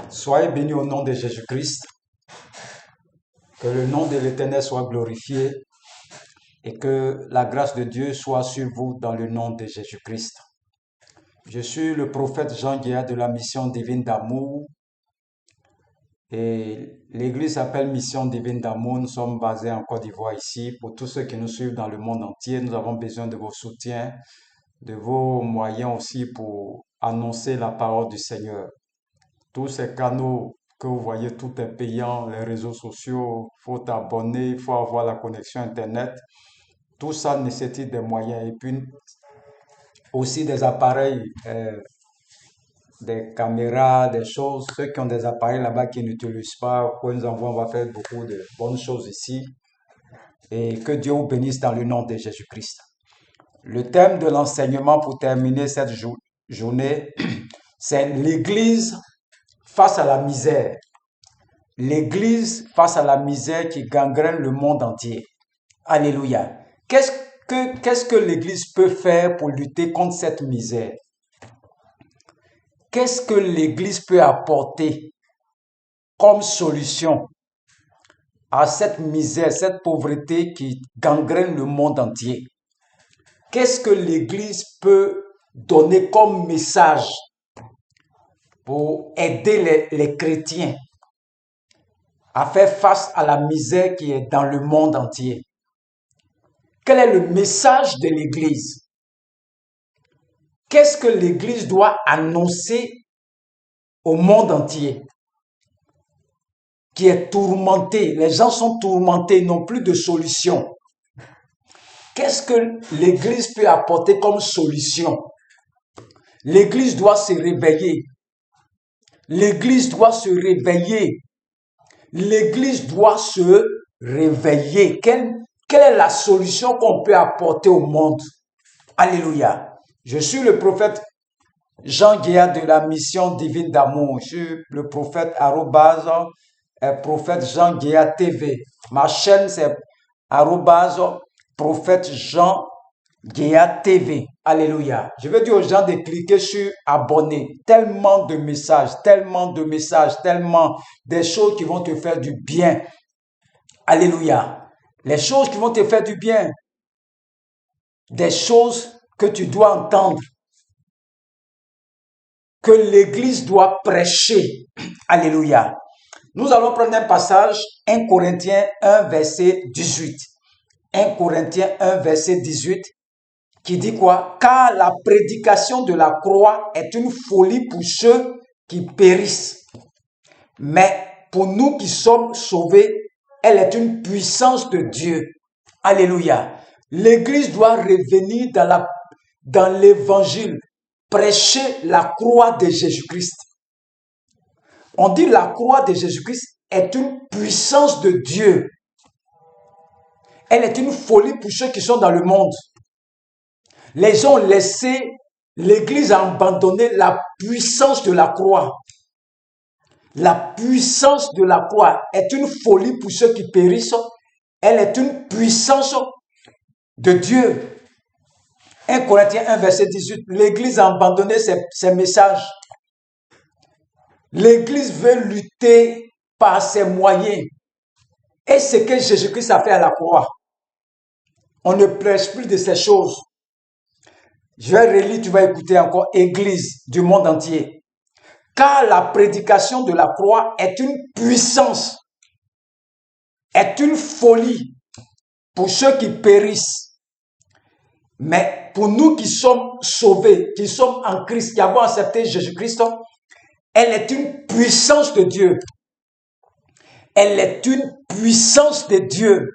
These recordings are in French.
Soyez bénis au nom de Jésus-Christ. Que le nom de l'Éternel soit glorifié et que la grâce de Dieu soit sur vous dans le nom de Jésus-Christ. Je suis le prophète Jean Guéa de la Mission Divine d'Amour et l'église s'appelle Mission Divine d'Amour. Nous sommes basés en Côte d'Ivoire ici. Pour tous ceux qui nous suivent dans le monde entier, nous avons besoin de vos soutiens, de vos moyens aussi pour annoncer la parole du Seigneur. Tous ces canaux que vous voyez, tout est payant, les réseaux sociaux, il faut t'abonner, il faut avoir la connexion Internet. Tout ça nécessite des moyens et puis aussi des appareils, des caméras, des choses. Ceux qui ont des appareils là-bas qui n'utilisent pas, pour nous envoyer, on va faire beaucoup de bonnes choses ici. Et que Dieu vous bénisse dans le nom de Jésus-Christ. Le thème de l'enseignement pour terminer cette journée, c'est l'Église face à la misère. L'Église face à la misère qui gangrène le monde entier. Alléluia. Qu'est-ce que l'Église peut faire pour lutter contre cette misère? Qu'est-ce que l'Église peut apporter comme solution à cette misère, cette pauvreté qui gangrène le monde entier? Qu'est-ce que l'Église peut donner comme message pour aider les chrétiens à faire face à la misère qui est dans le monde entier? Quel est le message de l'Église? Qu'est-ce que l'Église doit annoncer au monde entier qui est tourmenté? Les gens sont tourmentés, ils n'ont plus de solution. Qu'est-ce que l'Église peut apporter comme solution? L'Église doit se réveiller. L'Église doit se réveiller. L'Église doit se réveiller. Quelle est la solution qu'on peut apporter au monde? Alléluia. Je suis le prophète Jean Guéa de la Mission Divine d'Amour. Je suis le prophète prophète Jean Guéa TV. Ma chaîne c'est prophète Jean Guéa TV. Alléluia. Je veux dire aux gens de cliquer sur abonner. Tellement de messages, tellement des choses qui vont te faire du bien. Alléluia. Les choses qui vont te faire du bien. Des choses que tu dois entendre. Que l'Église doit prêcher. Alléluia. Nous allons prendre un passage, 1 Corinthiens 1, verset 18. 1 Corinthiens 1, verset 18, qui dit quoi? Car la prédication de la croix est une folie pour ceux qui périssent. Mais pour nous qui sommes sauvés, elle est une puissance de Dieu. Alléluia. L'Église doit revenir dans l'évangile, prêcher la croix de Jésus-Christ. On dit la croix de Jésus-Christ est une puissance de Dieu. Elle est une folie pour ceux qui sont dans le monde. Les gens ont laissé, l'Église a abandonné la puissance de la croix. La puissance de la croix est une folie pour ceux qui périssent. Elle est une puissance de Dieu. 1 Corinthiens 1, verset 18. L'Église a abandonné ses messages. L'Église veut lutter par ses moyens. Et ce que Jésus-Christ a fait à la croix. On ne prêche plus de ces choses. Je vais relire, tu vas écouter encore. Église du monde entier. Car la prédication de la croix est une puissance, est une folie pour ceux qui périssent. Mais pour nous qui sommes sauvés, qui sommes en Christ, qui avons accepté Jésus-Christ, elle est une puissance de Dieu. Elle est une puissance de Dieu.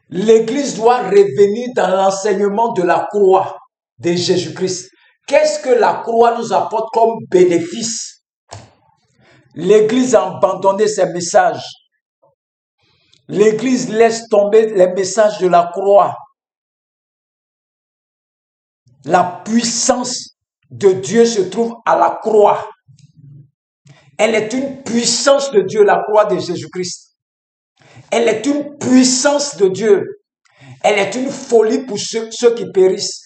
L'Église doit revenir dans l'enseignement de la croix de Jésus-Christ. Qu'est-ce que la croix nous apporte comme bénéfice? L'Église a abandonné ses messages. L'Église laisse tomber les messages de la croix. La puissance de Dieu se trouve à la croix. Elle est une puissance de Dieu, la croix de Jésus-Christ. Elle est une puissance de Dieu. Elle est une folie pour ceux qui périssent.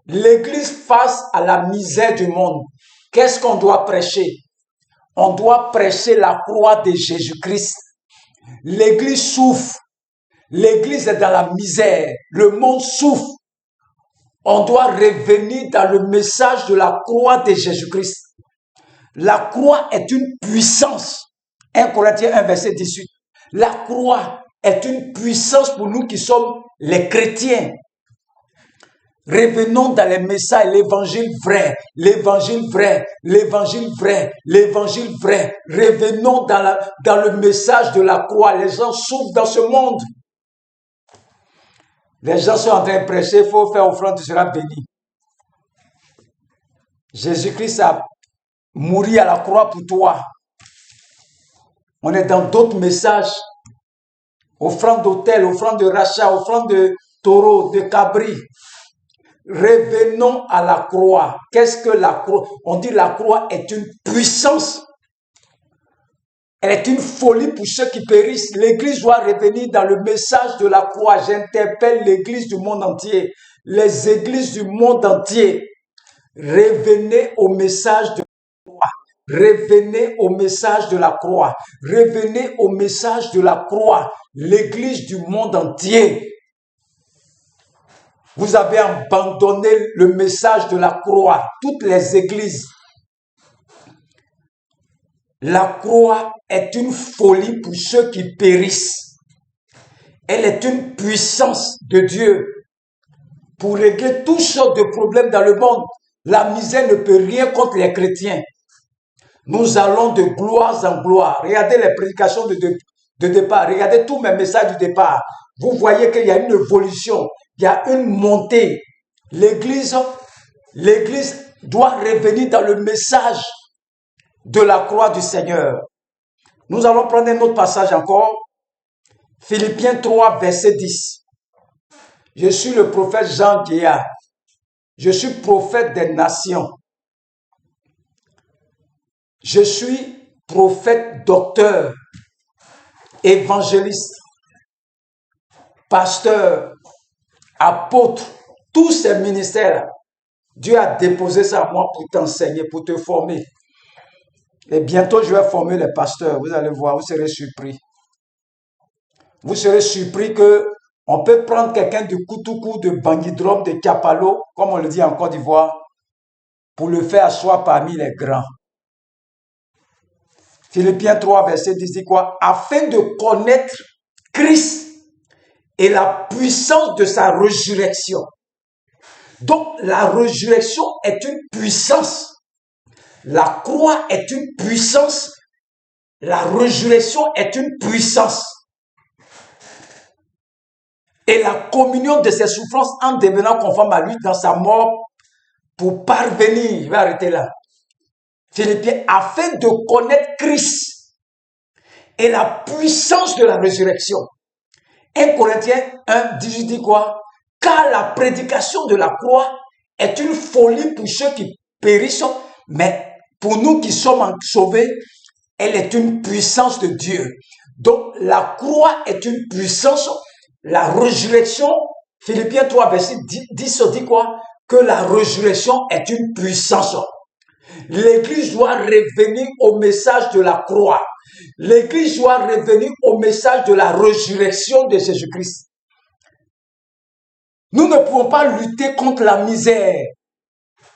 L'Église face à la misère du monde. Qu'est-ce qu'on doit prêcher? On doit prêcher la croix de Jésus-Christ. L'Église souffre. L'Église est dans la misère. Le monde souffre. On doit revenir dans le message de la croix de Jésus-Christ. La croix est une puissance. 1 Corinthiens 1, verset 18. La croix est une puissance pour nous qui sommes les chrétiens. Revenons dans les messages, l'évangile vrai, l'évangile vrai, l'évangile vrai, l'évangile vrai. Revenons dans le message de la croix. Les gens souffrent dans ce monde. Les gens sont en train de prêcher, il faut faire offrande, tu seras béni. Jésus-Christ a mouru à la croix pour toi. On est dans d'autres messages. Offrande d'autel, offrande de rachat, offrande de taureau, de cabri. Revenons à la croix. Qu'est-ce que la croix? On dit la croix est une puissance. Elle est une folie pour ceux qui périssent. L'Église doit revenir dans le message de la croix. J'interpelle l'Église du monde entier. Les églises du monde entier. Revenez au message de la croix. Revenez au message de la croix. Revenez au message de la croix. L'Église du monde entier. Vous avez abandonné le message de la croix. Toutes les églises. La croix est une folie pour ceux qui périssent. Elle est une puissance de Dieu pour régler toutes sortes de problèmes dans le monde. La misère ne peut rien contre les chrétiens. Nous allons de gloire en gloire. Regardez les prédications de départ. Regardez tous mes messages du départ. Vous voyez qu'il y a une évolution. Il y a une montée. L'Église doit revenir dans le message de la croix du Seigneur. Nous allons prendre un autre passage encore. Philippiens 3, verset 10. Je suis le prophète Jean Guéa. Je suis prophète des nations. Je suis prophète, docteur, évangéliste, pasteur, apôtre, tous ces ministères. Dieu a déposé ça à moi pour t'enseigner, pour te former. Et bientôt, je vais former les pasteurs. Vous allez voir, vous serez surpris. Vous serez surpris que on peut prendre quelqu'un de Koutoukou, de Bangui-Drom, de Kapalo, comme on le dit en Côte d'Ivoire, pour le faire asseoir parmi les grands. Philippiens 3, verset 10 dit quoi? Afin de connaître Christ et la puissance de sa résurrection. Donc, la résurrection est une puissance. La croix est une puissance. La résurrection est une puissance. Et la communion de ses souffrances en devenant conforme à lui dans sa mort pour parvenir, je vais arrêter là. Philippiens, afin de connaître Christ et la puissance de la résurrection. 1 Corinthiens 1, 18 dit quoi? Car la prédication de la croix est une folie pour ceux qui périssent, mais pour nous qui sommes sauvés, elle est une puissance de Dieu. Donc la croix est une puissance. La résurrection, Philippiens 3, verset 10 dit quoi? Que la résurrection est une puissance. L'Église doit revenir au message de la croix. L'Église doit revenir au message de la résurrection de Jésus-Christ. Nous ne pouvons pas lutter contre la misère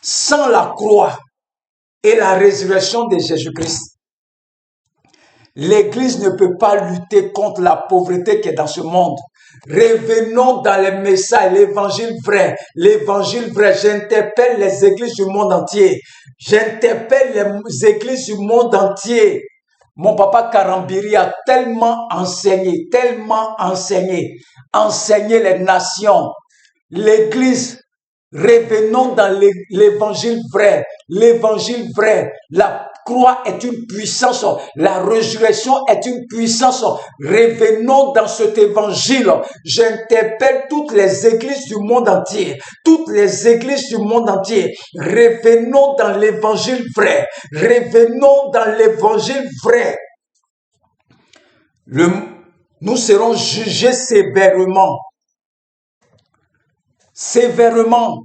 sans la croix et la résurrection de Jésus-Christ. L'Église ne peut pas lutter contre la pauvreté qui est dans ce monde. Revenons dans les messages, l'évangile vrai. L'évangile vrai, j'interpelle les églises du monde entier. J'interpelle les églises du monde entier. Mon papa Karambiri a tellement enseigné les nations. L'Église, revenons dans l'évangile vrai. L'évangile vrai, la croix est une puissance, la résurrection est une puissance. Revenons dans cet évangile. J'interpelle toutes les églises du monde entier. Toutes les églises du monde entier. Revenons dans l'évangile vrai. Revenons dans l'évangile vrai. Nous serons jugés sévèrement. Sévèrement.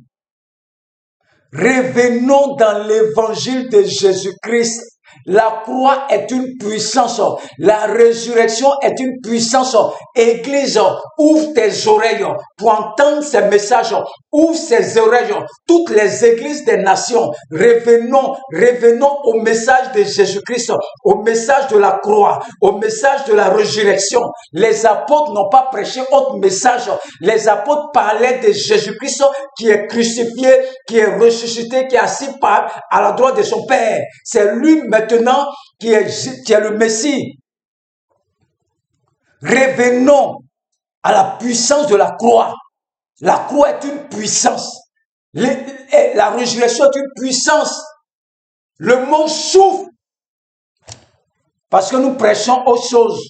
Revenons dans l'évangile de Jésus-Christ. La croix est une puissance. La résurrection est une puissance. Église, ouvre tes oreilles pour entendre ces messages. Ouvre ses oreilles. Toutes les églises des nations, revenons au message de Jésus-Christ, au message de la croix, au message de la résurrection. Les apôtres n'ont pas prêché autre message. Les apôtres parlaient de Jésus-Christ qui est crucifié, qui est ressuscité, qui est assis à la droite de son Père. C'est lui maintenant qui est le Messie. Revenons à la puissance de la croix. La croix est une puissance. La résurrection est une puissance. Le monde souffre parce que nous prêchons autre chose.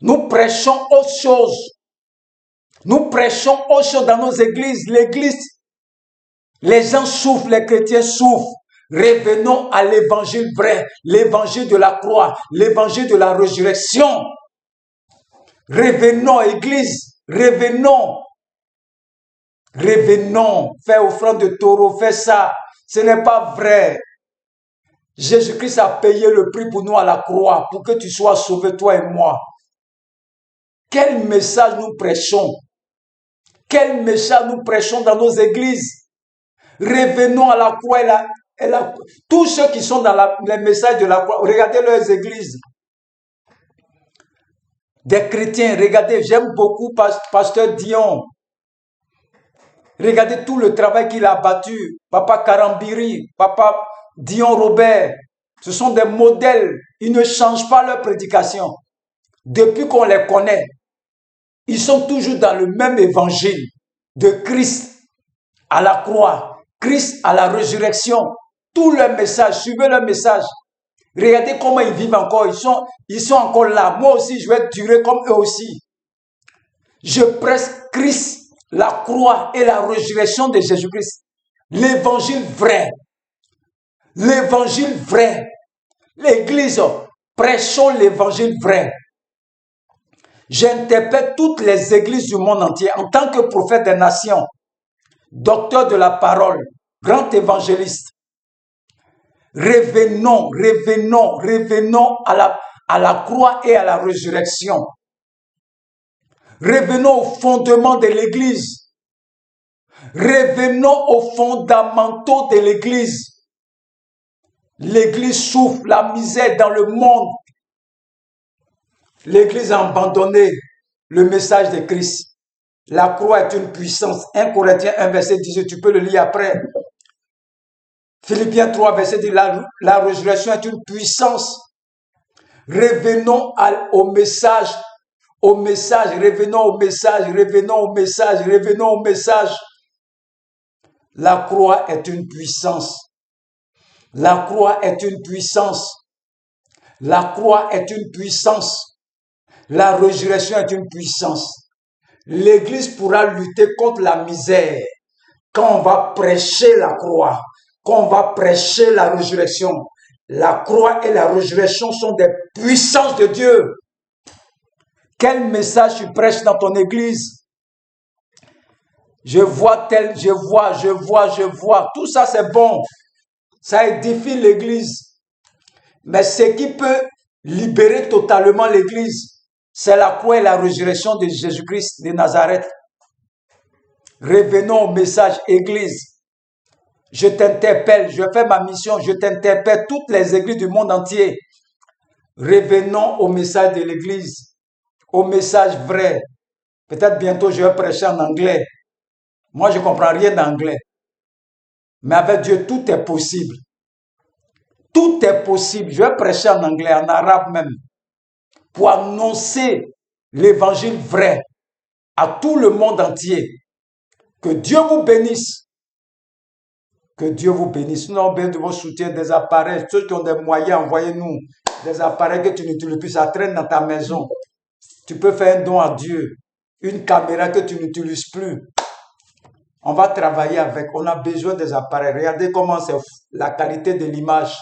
Nous prêchons autre chose. Nous prêchons autre chose dans nos églises. L'église, les gens souffrent, les chrétiens souffrent. Revenons à l'évangile vrai, l'évangile de la croix, l'évangile de la résurrection. Revenons, église, revenons. Revenons, fais offrande de taureau, fais ça. Ce n'est pas vrai. Jésus-Christ a payé le prix pour nous à la croix, pour que tu sois sauvé, toi et moi. Quel message nous prêchons? Quel message nous prêchons dans nos églises? Revenons à la croix. Tous ceux qui sont dans les messages de la croix, regardez leurs églises. Des chrétiens, regardez, j'aime beaucoup Pasteur Dion. Regardez tout le travail qu'il a battu. Papa Karambiri, Papa Dion Robert. Ce sont des modèles. Ils ne changent pas leur prédication. Depuis qu'on les connaît, ils sont toujours dans le même évangile de Christ à la croix, Christ à la résurrection. Tout leur message, suivez leur message. Regardez comment ils vivent encore. Ils sont encore là. Moi aussi, je vais durer comme eux aussi. Je prêche Christ, la croix et la résurrection de Jésus-Christ. L'évangile vrai. L'évangile vrai. L'église, prêchons l'évangile vrai. J'interpelle toutes les églises du monde entier en tant que prophète des nations, docteur de la parole, grand évangéliste. Revenons à la croix et à la résurrection. Revenons aux fondements de l'église. Revenons aux fondamentaux de l'église. L'église souffre, la misère dans le monde. L'église a abandonné le message de Christ. La croix est une puissance. 1 Corinthiens 1, verset 18, tu peux le lire après. Philippiens 3, verset 10, la résurrection est une puissance. Revenons au message, revenons au message. La croix est une puissance. La croix est une puissance. La croix est une puissance. La résurrection est une puissance. L'Église pourra lutter contre la misère quand on va prêcher la croix, quand on va prêcher la résurrection. La croix et la résurrection sont des puissances de Dieu. Quel message tu prêches dans ton église? Je vois. Tout ça, c'est bon. Ça édifie l'église. Mais ce qui peut libérer totalement l'église, c'est la croix et la résurrection de Jésus-Christ de Nazareth. Revenons au message église. Je t'interpelle, je fais ma mission, je t'interpelle toutes les églises du monde entier. Revenons au message de l'église, au message vrai. Peut-être bientôt je vais prêcher en anglais. Moi, je ne comprends rien d'anglais. Mais avec Dieu, tout est possible. Tout est possible. Je vais prêcher en anglais, en arabe même, pour annoncer l'évangile vrai à tout le monde entier. Que Dieu vous bénisse. Que Dieu vous bénisse. Nous avons besoin de vos soutiens, des appareils. Ceux qui ont des moyens, envoyez-nous des appareils que tu n'utilises plus. Ça traîne dans ta maison. Tu peux faire un don à Dieu. Une caméra que tu n'utilises plus. On va travailler avec. On a besoin des appareils. Regardez comment c'est la qualité de l'image.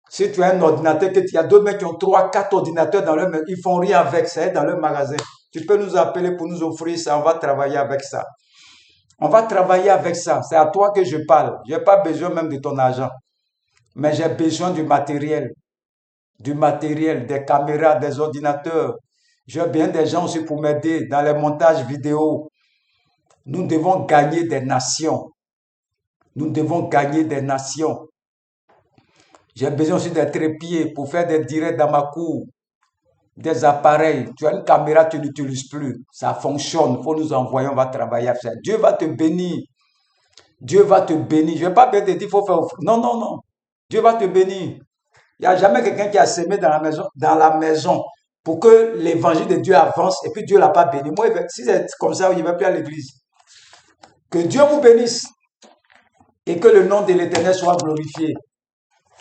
Si tu as un ordinateur, il y a d'autres mecs qui ont 3, 4 ordinateurs dans leur maison. Ils font rien avec ça dans leur magasin. Tu peux nous appeler pour nous offrir ça. On va travailler avec ça. On va travailler avec ça. C'est à toi que je parle. Je n'ai pas besoin même de ton argent. mais j'ai besoin du matériel, des caméras, des ordinateurs. J'ai bien des gens aussi pour m'aider dans les montages vidéo. Nous devons gagner des nations. Nous devons gagner des nations. J'ai besoin aussi des trépieds pour faire des directs dans ma cour, des appareils. Tu as une caméra, tu n'utilises plus. Ça fonctionne. Il faut nous envoyer, on va travailler à ça. Dieu va te bénir. Dieu va te bénir. Je ne vais pas te dire qu'il faut faire offrir. Non, non, non. Dieu va te bénir. Il n'y a jamais quelqu'un qui a semé dans la maison pour que l'évangile de Dieu avance et puis Dieu ne l'a pas béni. Moi, si c'est comme ça, il ne va plus à l'église. Que Dieu vous bénisse et que le nom de l'Éternel soit glorifié.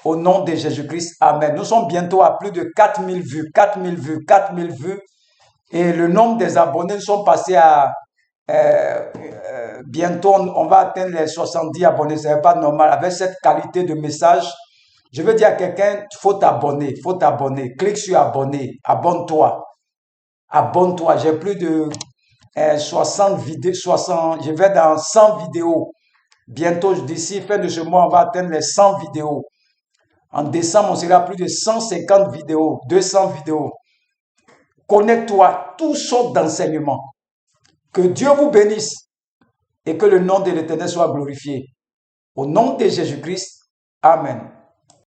Au nom de Jésus-Christ, Amen. Nous sommes bientôt à plus de 4000 vues, 4000 vues, 4000 vues. Et le nombre des abonnés, nous sommes passés à... bientôt, on va atteindre les 70 abonnés. Ce n'est pas normal. Avec cette qualité de message, je veux dire à quelqu'un, il faut t'abonner, il faut t'abonner. Clique sur abonner, abonne-toi. Abonne-toi. J'ai plus de 60 vidéos, 60, je vais dans 100 vidéos. Bientôt, d'ici fin de ce mois, on va atteindre les 100 vidéos. En décembre, on sera à plus de 150 vidéos, 200 vidéos. Connecte-toi, toutes sortes d'enseignements. Que Dieu vous bénisse et que le nom de l'Éternel soit glorifié. Au nom de Jésus-Christ, Amen.